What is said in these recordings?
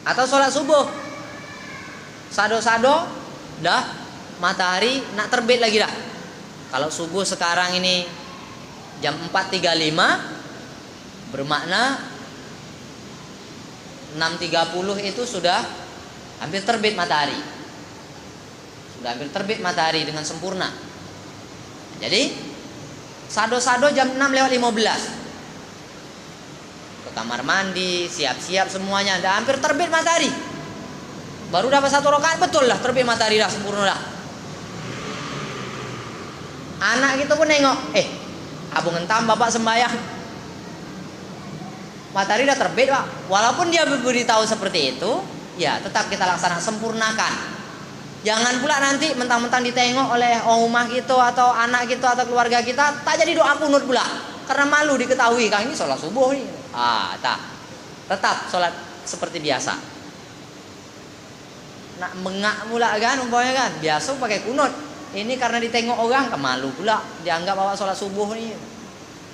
Atau sholat subuh, sado-sado, dah matahari nak terbit lagi dah. Kalau subuh sekarang ini jam 4.35, bermakna 6.30 itu sudah hampir terbit matahari. Sudah hampir terbit matahari dengan sempurna. Jadi sado-sado jam 6:15. Kamar mandi, siap-siap semuanya, dah hampir terbit matahari. Baru dapat 1 rakaat, betul lah terbit matahari dah, sempurna dah. Anak kita pun nengok, abung entam bapak sembahyang, matahari dah terbit pak. Walaupun dia beritahu seperti itu, ya tetap kita laksanakan, sempurnakan. Jangan pula nanti mentang-mentang ditengok oleh orang rumah kita atau anak kita atau keluarga kita, tak jadi doa kunut pula, karena malu diketahui, kang ini sholat subuh nih. Tak. Tetap sholat seperti biasa. Nak mengak pula kan, umpamanya kan, biasa pakai kunut. Ini karena ditengok orang, kemalu pula, dianggap awak sholat subuh nih.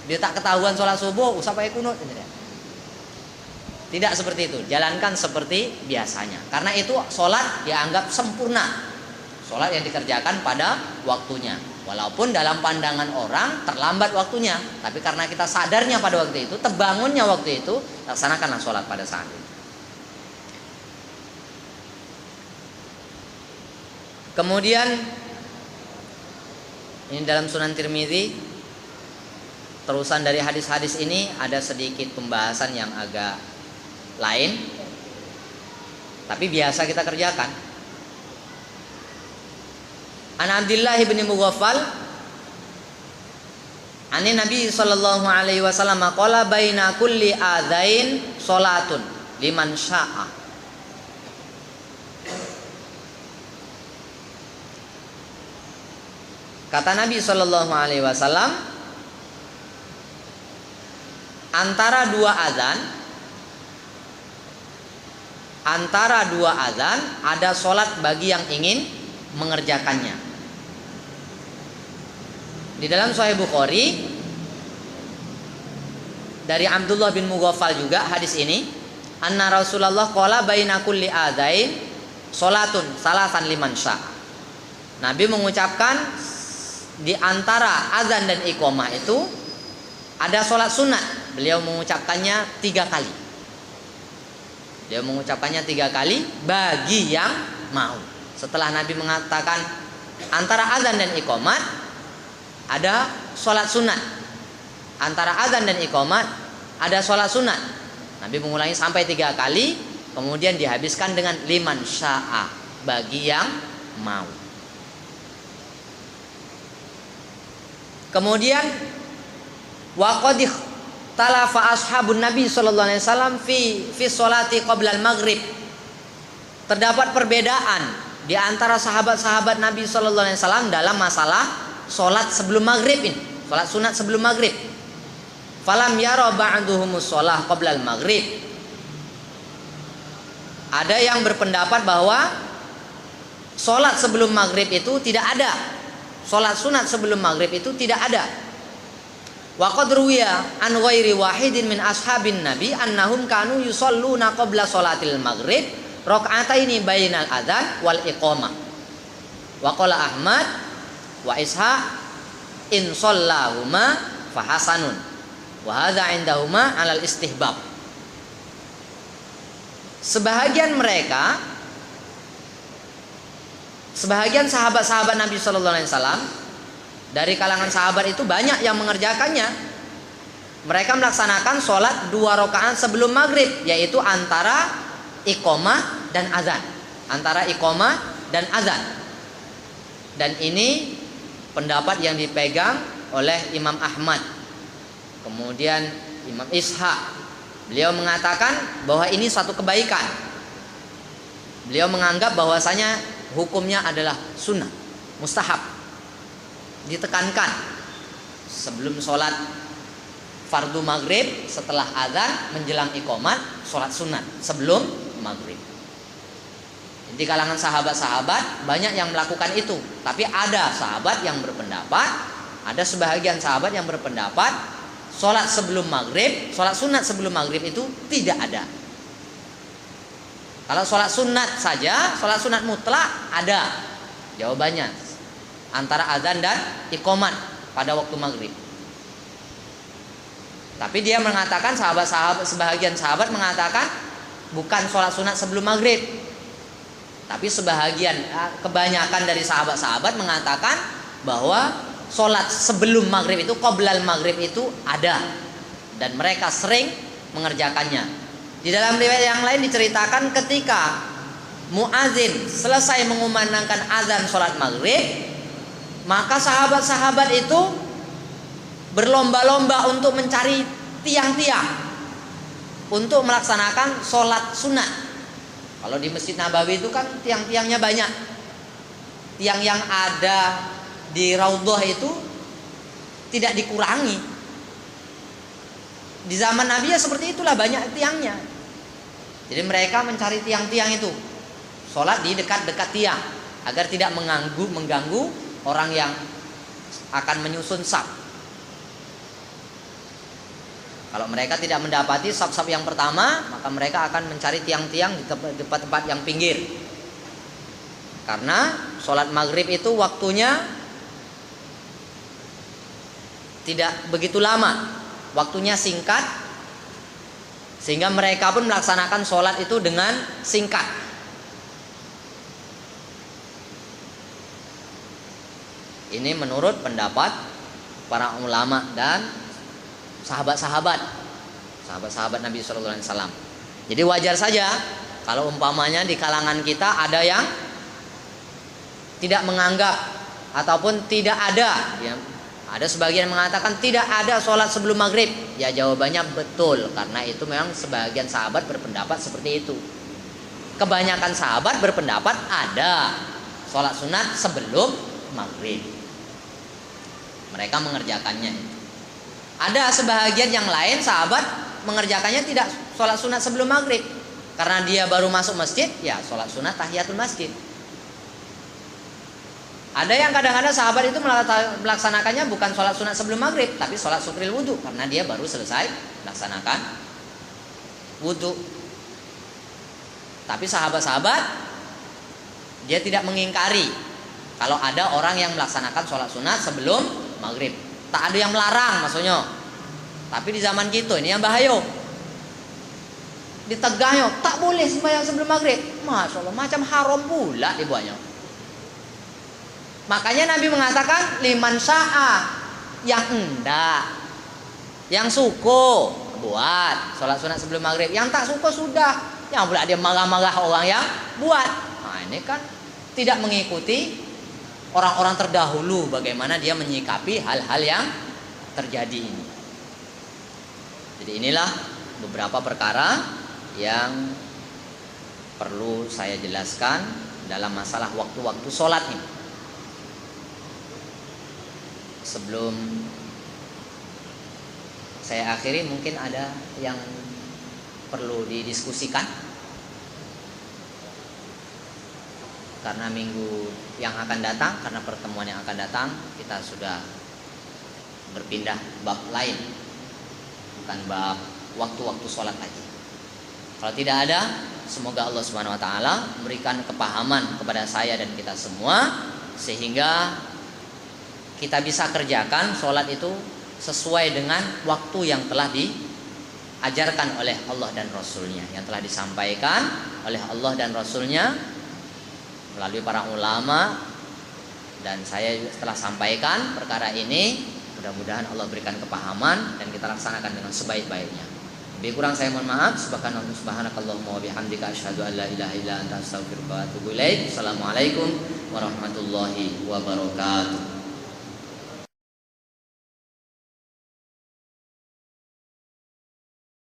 Dia tak ketahuan sholat subuh, usah pakai kunut. Tidak seperti itu. Jalankan seperti biasanya. Karena itu sholat dianggap sempurna. Sholat yang dikerjakan pada waktunya. Walaupun dalam pandangan orang terlambat waktunya, tapi karena kita sadarnya pada waktu itu, terbangunnya waktu itu, laksanakanlah sholat pada saat itu. Kemudian ini dalam Sunan Tirmidzi, terusan dari hadis-hadis ini ada sedikit pembahasan yang agak lain, tapi biasa kita kerjakan. An Abdullah bin Mughaffal ani Nabi sallallahu alaihi wasallam qala baina kulli adzain salatun liman syaa. Kata Nabi sallallahu alaihi wasallam, antara dua azan ada solat bagi yang ingin mengerjakannya. Di dalam Sahih Bukhari dari Abdullah bin Mughaffal juga hadis ini, anna Rasulullah qala baina kulli adzain salatun salasan liman syaa. Nabi mengucapkan di antara azan dan iqamah itu ada salat sunat. Beliau mengucapkannya 3 kali. Beliau mengucapkannya 3 kali bagi yang mau. Setelah Nabi mengatakan antara azan dan iqamah ada sholat sunat, antara azan dan iqamat ada sholat sunat. Nabi mengulangi sampai 3 kali, kemudian dihabiskan dengan liman syaa, bagi yang mau. Kemudian waqadih talafa ashabun Nabi sallallahu alaihi wasallam fi sholati qabla al-maghrib. Terdapat perbedaan di antara sahabat-sahabat Nabi sallallahu alaihi wasallam dalam masalah sholat sebelum maghrib ini, sholat sunat sebelum maghrib. Falam yara ba'duhumus sholah qabla al-maghrib. Ada yang berpendapat bahwa sholat sebelum maghrib itu tidak ada, sholat sunat sebelum maghrib itu tidak ada. Wa qad ruwiya an ghairi wahidin min ashabin nabi annahum kanu yusalluna qabla sholatil maghrib raka'ataini bainal adzan wal iqamah. Wa qala Ahmad wa Ishaq in shallahuma fahasanun wa hadza indahuma 'alal istihbab. Sebahagian sahabat-sahabat Nabi sallallahu alaihi wasallam dari kalangan sahabat itu banyak yang mengerjakannya. Mereka melaksanakan sholat 2 rakaat sebelum maghrib, yaitu antara iqamah dan azan, antara iqamah dan azan. Dan ini pendapat yang dipegang oleh Imam Ahmad, kemudian Imam Ishaq. Beliau mengatakan bahwa ini suatu kebaikan. Beliau menganggap bahwasanya hukumnya adalah sunnah, mustahab. Ditekankan sebelum sholat fardu maghrib, setelah azan, menjelang iqamat, sholat sunat sebelum maghrib. Di kalangan sahabat-sahabat banyak yang melakukan itu. Tapi ada sahabat yang berpendapat, ada sebahagian sahabat yang berpendapat sholat sebelum maghrib, sholat sunat sebelum maghrib itu tidak ada. Kalau sholat sunat saja, sholat sunat mutlak ada. Jawabannya antara azan dan iqamat pada waktu maghrib. Tapi dia mengatakan sebahagian sahabat mengatakan bukan sholat sunat sebelum maghrib. Tapi kebanyakan dari sahabat-sahabat mengatakan bahwa sholat sebelum maghrib itu, qoblal maghrib itu ada, dan mereka sering mengerjakannya. Di dalam riwayat yang lain diceritakan ketika muazin selesai mengumandangkan azan sholat maghrib, maka sahabat-sahabat itu berlomba-lomba untuk mencari tiang-tiang untuk melaksanakan sholat sunat. Kalau di Masjid Nabawi itu kan tiang-tiangnya banyak. Tiang yang ada di Raudhah itu tidak dikurangi. Di zaman Nabi ya seperti itulah, banyak tiangnya. Jadi mereka mencari tiang-tiang itu, sholat di dekat-dekat tiang agar tidak mengganggu orang yang akan menyusun saf. Kalau mereka tidak mendapati saf-saf yang pertama, maka mereka akan mencari tiang-tiang di tempat-tempat yang pinggir. Karena sholat maghrib itu waktunya tidak begitu lama, waktunya singkat, sehingga mereka pun melaksanakan sholat itu dengan singkat. Ini menurut pendapat para ulama dan sahabat-sahabat Nabi SAW. Jadi wajar saja kalau umpamanya di kalangan kita ada yang tidak menganggap ataupun tidak ada, ya. Ada sebagian mengatakan tidak ada sholat sebelum maghrib. Ya jawabannya betul, karena itu memang sebagian sahabat berpendapat seperti itu. Kebanyakan sahabat berpendapat ada sholat sunat sebelum maghrib. Mereka mengerjakannya itu. Ada sebahagian yang lain sahabat mengerjakannya tidak sholat sunat sebelum maghrib, karena dia baru masuk masjid, ya sholat sunat tahiyatul masjid. Ada yang kadang-kadang sahabat itu melaksanakannya bukan sholat sunat sebelum maghrib, tapi sholat syukril wudhu, karena dia baru selesai melaksanakan wudhu. Tapi sahabat-sahabat dia tidak mengingkari kalau ada orang yang melaksanakan sholat sunat sebelum maghrib. Tak ada yang melarang maksudnya. Tapi di zaman kita ini yang bahaya, ditegahnya tak boleh sembahyang sebelum maghrib. Masya Allah, macam haram pula dibuatnya. Makanya Nabi mengatakan liman sya'a, yang enggak, yang suko buat sholat sunat sebelum maghrib, yang tak suko sudah. Yang pula dia marah-marah orang yang buat. Nah ini kan tidak mengikuti orang-orang terdahulu bagaimana dia menyikapi hal-hal yang terjadi ini. Jadi inilah beberapa perkara yang perlu saya jelaskan dalam masalah waktu-waktu sholat ini. Sebelum saya akhiri, mungkin ada yang perlu didiskusikan. Karena minggu yang akan datang, karena pertemuan yang akan datang, kita sudah berpindah bab lain, bukan bab waktu-waktu sholat lagi. Kalau tidak ada, semoga Allah Subhanahu Wa Taala memberikan kepahaman kepada saya dan kita semua, sehingga kita bisa kerjakan sholat itu sesuai dengan waktu yang telah diajarkan oleh Allah dan Rasulnya, yang telah disampaikan oleh Allah dan Rasulnya melalui para ulama, dan saya telah sampaikan perkara ini. Mudah-mudahan Allah berikan kepahaman dan kita laksanakan dengan sebaik-baiknya. Lebih kurang saya mohon maaf. Subhanakallahumma wa bihamdika asyhadu an la ilaha illa anta astaghfiruka wa atubu ilaik. Assalamualaikum warahmatullahi wabarakatuh.